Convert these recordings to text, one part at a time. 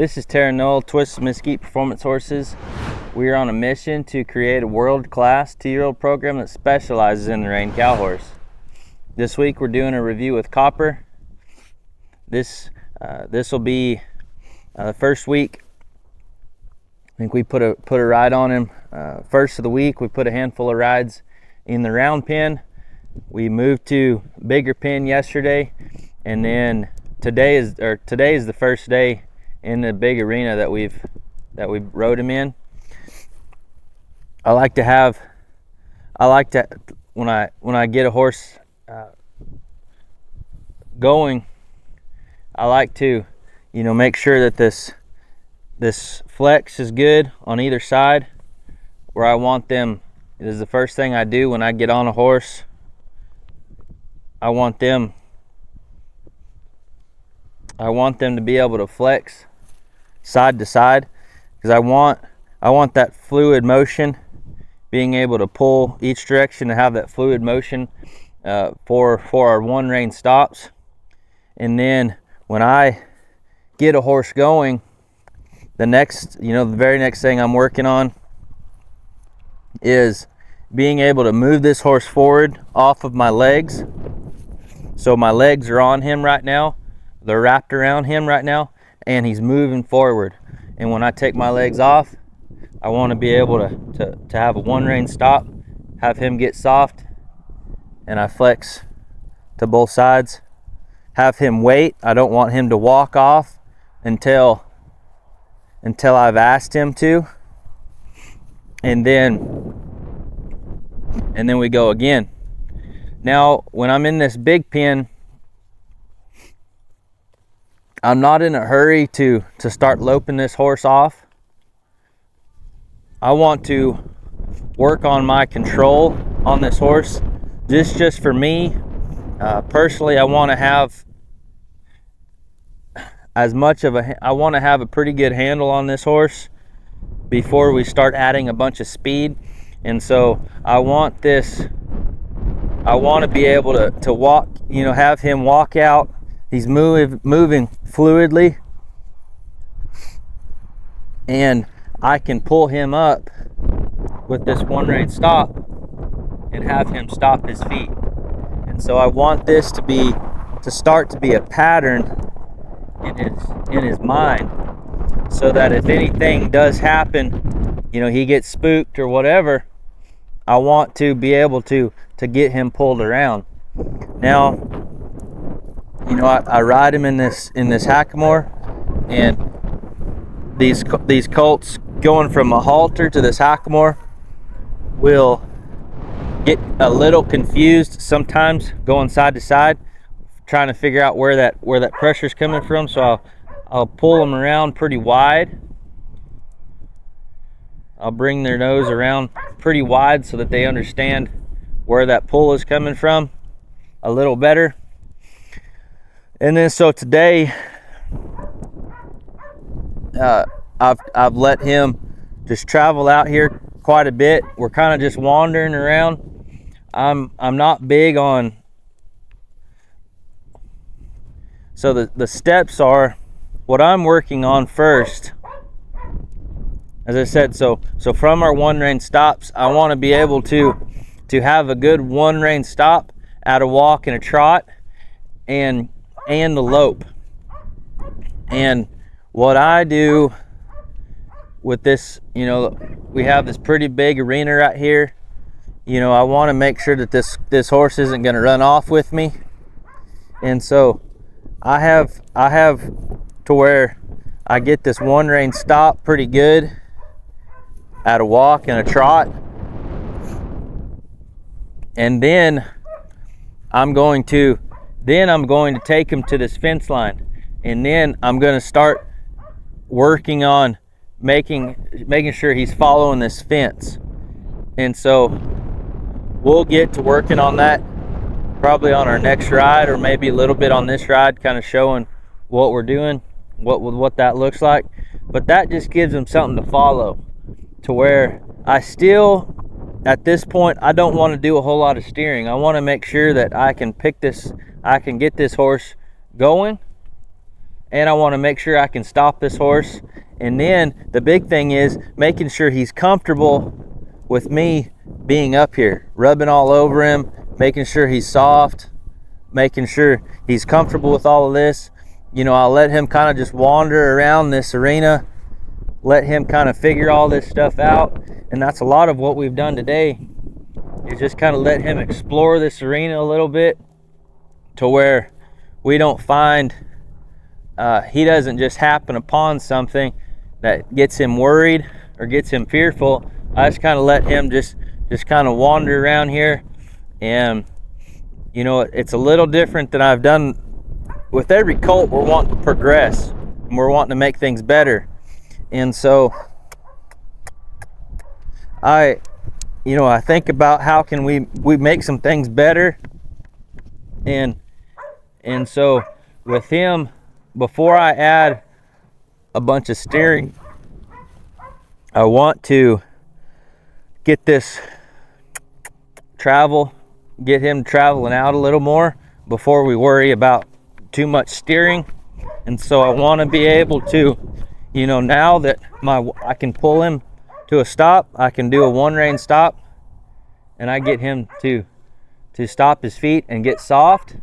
This is Tarron and Twist Mesquite Performance Horses. We are on a mission to create a world-class 2-year-old program that specializes in the rein cow horse. This week we're doing a review with Copper. This will be the first week. I think we put a ride on him first of the week. We put a handful of rides in the round pen. We moved to bigger pen yesterday, and then today is the first day in the big arena that we rode him in. I like to when I get a horse going, I like to make sure that this flex is good on either side. Where I want them, it is the first thing I do when I get on a horse. I want them to be able to flex side to side, because I want that fluid motion, being able to pull each direction, to have that fluid motion for our one rein stops. And then when I get a horse going, the very next thing I'm working on is being able to move this horse forward off of my legs. So my legs are on him right now, they're wrapped around him right now, and he's moving forward. And when I take my legs off, I want to be able to have a one rein stop, have him get soft, and I flex to both sides, have him wait. I don't want him to walk off until I've asked him to, and then we go again. Now when I'm in this big pen, I'm not in a hurry to start loping this horse off. I want to work on my control on this horse. Just for me personally, I want to have I want to have a pretty good handle on this horse before we start adding a bunch of speed. And so I want to be able to walk, have him walk out. He's moving fluidly, and I can pull him up with this one rein stop and have him stop his feet. And so I want this to start to be a pattern in his mind, so that if anything does happen, he gets spooked or whatever, I want to be able to get him pulled around. Now, I ride him in this hackamore, and these colts going from a halter to this hackamore will get a little confused sometimes, going side to side, trying to figure out where that pressure is coming from. So I'll pull them around pretty wide. I'll bring their nose around pretty wide so that they understand where that pull is coming from a little better. And then so today, I've let him just travel out here quite a bit. We're kind of just wandering around. I'm not big on. So the steps are what I'm working on first. As I said, so from our one rein stops, I want to be able to have a good one rein stop at a walk and a trot, and the lope. And what I do with this, we have this pretty big arena right here. I want to make sure that this horse isn't going to run off with me. And so I have to where I get this one rein stop pretty good at a walk and a trot. And then I'm going to take him to this fence line, and then I'm going to start working on making sure he's following this fence. And so we'll get to working on that probably on our next ride, or maybe a little bit on this ride, kind of showing what we're doing, what that looks like. But that just gives him something to follow, to where I still, at this point, I don't want to do a whole lot of steering. I want to make sure that I can get this horse going and I want to make sure I can stop this horse. And then the big thing is making sure he's comfortable with me being up here, rubbing all over him, making sure he's soft, making sure he's comfortable with all of this. You know, I'll let him kind of just wander around this arena, let him kind of figure all this stuff out. And that's a lot of what we've done today, is just kind of let him explore this arena a little bit, to where we don't find he doesn't just happen upon something that gets him worried or gets him fearful. I just kind of let him just kind of wander around here. And you know, it's a little different than I've done with every colt. We're wanting to progress and we're wanting to make things better. And so I think about how can we make some things better. And so with him, before I add a bunch of steering, I want to get this get him traveling out a little more before we worry about too much steering. And so I want to be able to, you know, now that I can pull him to a stop, I can do a one rein stop, and I get him to stop his feet and get soft.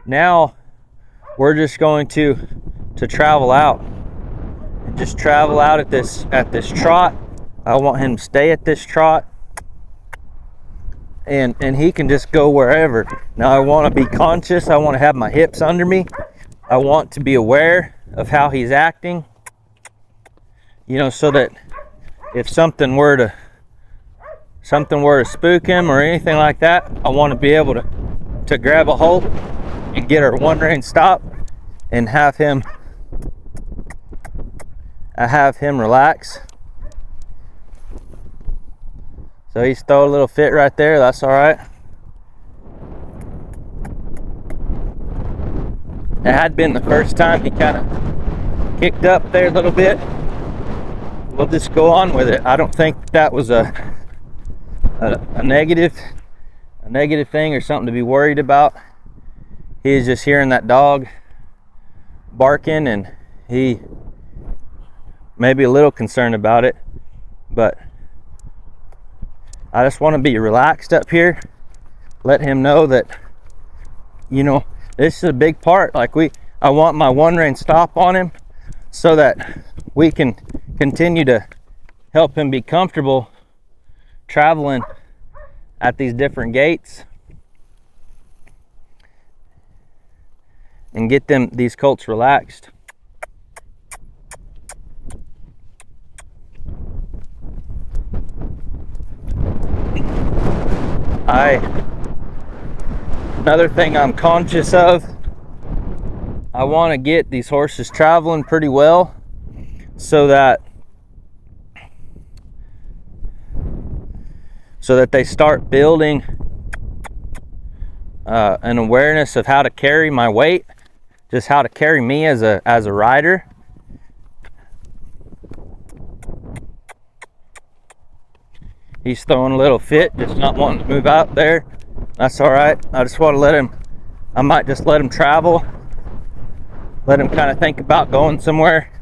Now we're just going to travel out, and just travel out at this trot. I want him to stay at this trot, and he can just go wherever. Now I want to be conscious. I want to have my hips under me. I want to be aware of how he's acting, you know, so that if something were to spook him or anything like that, I want to be able to grab a hold and get our one rein stop and have him relax. So he's throwing a little fit right there. That's all right. It had been the first time he kind of kicked up there a little bit. We'll just go on with it. I don't think that was a negative thing or something to be worried about. He's just hearing that dog barking, and he may be a little concerned about it, but I just want to be relaxed up here, let him know that, you know, this is a big part. Like I want my one rein stop on him so that we can continue to help him be comfortable traveling at these different gates and get these colts relaxed. Another thing I'm conscious of, I want to get these horses traveling pretty well so that they start building an awareness of how to carry my weight, just how to carry me as a rider. He's throwing a little fit, just not wanting to move out there. That's all right. I just want to I might just let him travel, let him kind of think about going somewhere,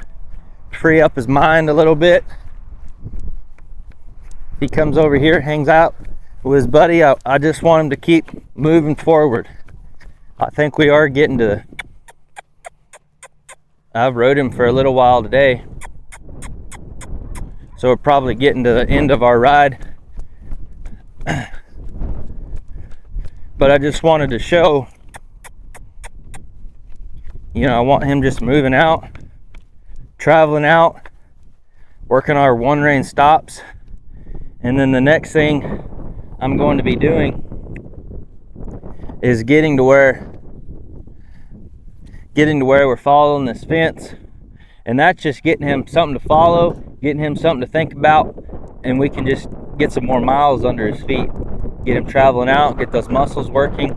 free up his mind a little bit. He comes over here, hangs out with his buddy. I just want him to keep moving forward. I think we are getting to I've rode him for a little while today, so we're probably getting to the end of our ride. But I just wanted to show, you know, I want him just moving out, traveling out, working our one rein stops. And then the next thing I'm going to be doing is getting to where we're following this fence, and that's just getting him something to follow, getting him something to think about, and we can just get some more miles under his feet, get him traveling out, get those muscles working.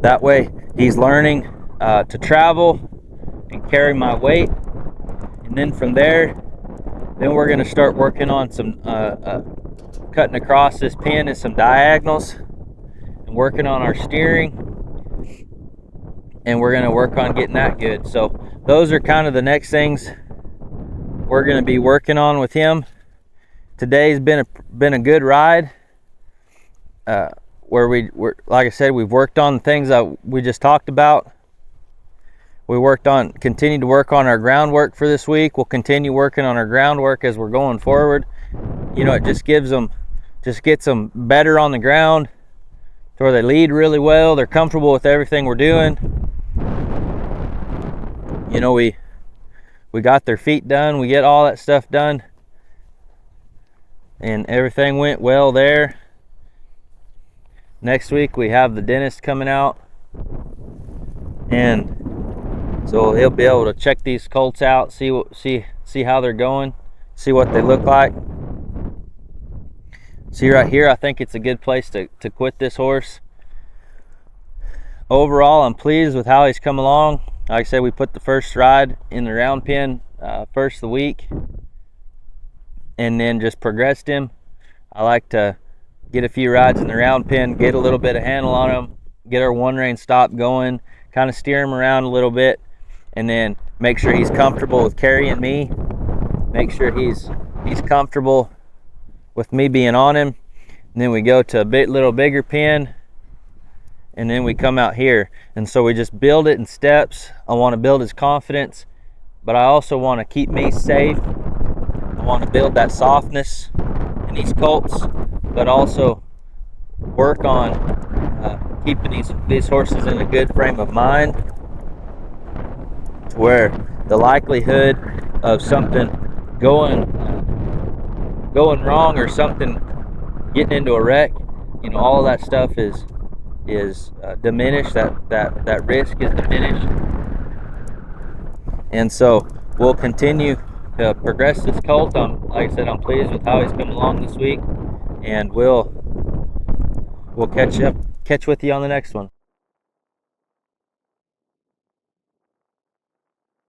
That way he's learning to travel and carry my weight. And then from there, we're going to start working on some cutting across this pin and some diagonals, and working on our steering. and we're going to work on getting that good. So those are kind of the next things we're going to be working on with him. Today's been a good ride, where we're, like I said, we've worked on the things that we just talked about. We continued to work on our groundwork for this week. We'll continue working on our groundwork as we're going forward. You know, it just gets them better on the ground to where they lead really well. They're comfortable with everything we're doing. You know, we got their feet done. We get all that stuff done, and everything went well there. Next week we have the dentist coming out, and so he'll be able to check these colts out, see how they're going, see what they look like. See right here, I think it's a good place to quit this horse. Overall, I'm pleased with how he's come along. Like I said, we put the first ride in the round pen first of the week, and then just progressed him. I like to get a few rides in the round pen, get a little bit of handle on him, get our one rein stop going, kind of steer him around a little bit, and then make sure he's comfortable with carrying me, make sure he's comfortable with me being on him. And then we go to a little bigger pen, and then we come out here. And so we just build it in steps. I want to build his confidence, but I also want to keep me safe. I want to build that softness in these colts, but also work on keeping these horses in a good frame of mind, to where the likelihood of something going wrong or something getting into a wreck, you know, all of that stuff is diminished. That risk is diminished. And so we'll continue to progress this colt. Like I said, I'm pleased with how he's come along this week, and we'll catch with you on the next one.